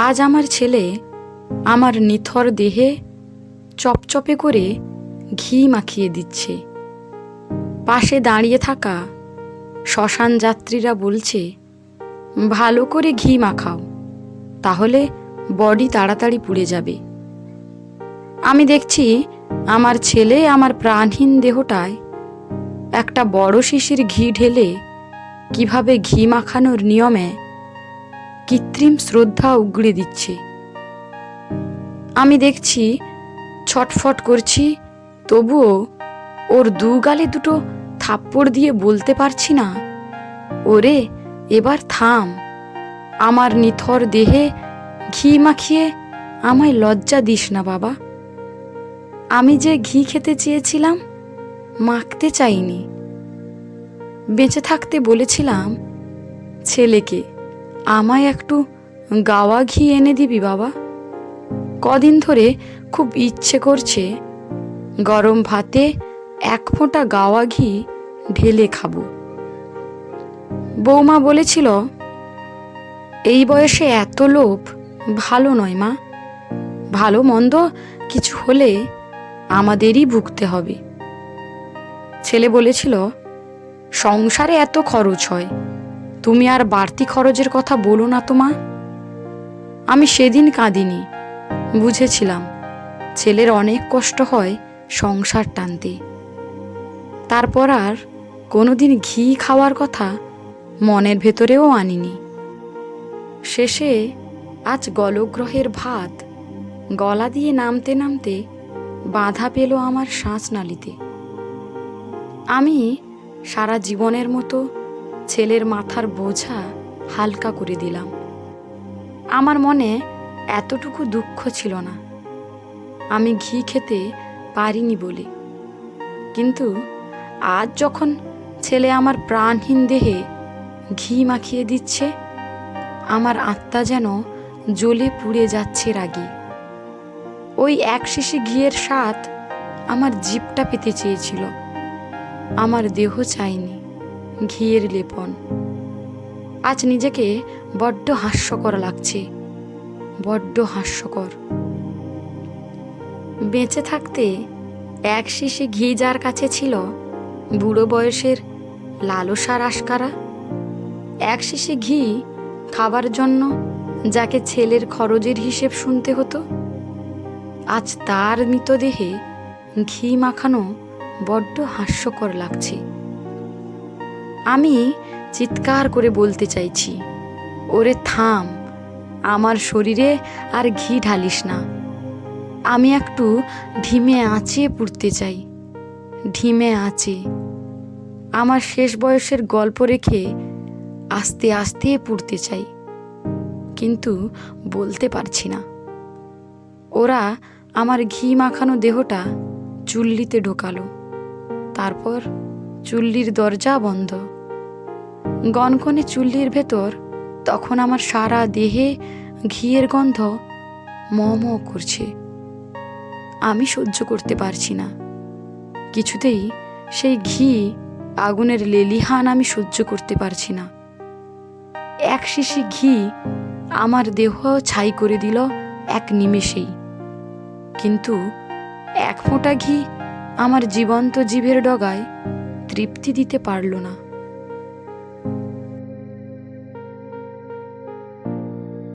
আজ আমার ছেলে আমার নিথর দেহে চপচপে করে ঘি মাখিয়ে দিচ্ছে। পাশে দাঁড়িয়ে থাকা শ্মশান যাত্রীরা বলছে, ভালো করে ঘি মাখাও, তাহলে বডি তাড়াতাড়ি পুড়ে যাবে। আমি দেখছি আমার ছেলে আমার প্রাণহীন দেহটায় একটা বড় শিশির ঘি ঢেলে কিভাবে ঘি মাখানোর নিয়মে কৃত্রিম শ্রদ্ধা উগড়ে দিচ্ছে। আমি দেখছি ছটফট করছি, তবুও ওর দু গালে দুটো থাপ্পড় দিয়ে বলতে পারছি না, ওরে এবার থাম, আমার নিথর দেহে ঘি মাখিয়ে আমায় লজ্জা দিস না বাবা। আমি যে ঘি খেতে চেয়েছিলাম, মাখতে চাইনি। বেঁচে থাকতে বলেছিলাম ছেলেকে, আমায় একটু গাওয়া ঘি এনে দিবি বাবা। কদিন ধরে খুব ইচ্ছে করছে গরম ভাতে এক ফোঁটা গাওয়া ঘি ঢেলে খাবো। বৌমা বলেছিল, এই বয়সে এত লোভ ভালো নয় মা, ভালো মন্দ কিছু হলে আমাদেরই ভুগতে হবে। ছেলে বলেছিল, সংসারে এত খরচ হয়, তুমি আর বাড়তি খরচের কথা বলো না তো মা। আমি সেদিন কাঁদিনি, বুঝেছিলাম ছেলের অনেক কষ্ট হয় সংসার টানতে। তারপর আর কোনোদিন ঘি খাওয়ার কথা মনের ভেতরেও আনিনি। শেষে আজ গলগ্রহের ভাত গলা দিয়ে নামতে নামতে বাধা পেল আমার শ্বাসনালীতে। আমি সারা জীবনের মতো ছেলের মাথার বোঝা হালকা করে দিলাম। আমার মনে এতটুকু দুঃখ ছিল না আমি ঘি খেতে পারিনি বলে। কিন্তু আজ যখন ছেলে আমার প্রাণহীন দেহে ঘি মাখিয়ে দিচ্ছে, আমার আত্মা যেন জ্বলে পুড়ে যাচ্ছে রাগে। ওই এক শিশি ঘিয়ের স্বাদ আমার জিভটা পেতে চেয়েছিল, আমার দেহ চাইনি ঘিয়ের লেপন। আজ নিজেকে বড্ড হাস্যকর লাগছে, বড্ড হাস্যকর। বেঁচে থাকতে এক শিশি ঘি যার কাছে ছিল বুড়ো বয়সের লালসার আশকারা, এক শিশি ঘি খাবার জন্য যাকে ছেলের খরচের হিসেব শুনতে হতো, আজ তার মৃতদেহে ঘি মাখানো বড্ড হাস্যকর লাগছে। আমি চিৎকার করে বলতে চাইছি, ওরে থাম, আমার শরীরে আর ঘি ঢালিস না। আমি একটু ঢিমে আঁচে পুড়তে চাই, ঢিমে আঁচে। আমার শেষ বয়সের গল্প রেখে আস্তে আস্তে পুড়তে চাই, কিন্তু বলতে পারছি না। ওরা আমার ঘি মাখানো দেহটা চুল্লিতে ঢোকালো, তারপর চুল্লির দরজা বন্ধ। গনগনে চুল্লির ভেতর তখন আমার সারা দেহে ঘিয়ের গন্ধ ম ম করছে। আমি সহ্য করতে পারছি না, কিছুতেই সেই ঘি আগুনের লেলিহান আমি সহ্য করতে পারছি না। এক শিশি ঘি আমার দেহ ছাই করে দিল এক নিমেষেই, কিন্তু এক ফোঁটা ঘি আমার জীবন্ত জিভের ডগায় তৃপ্তি দিতে পারল না।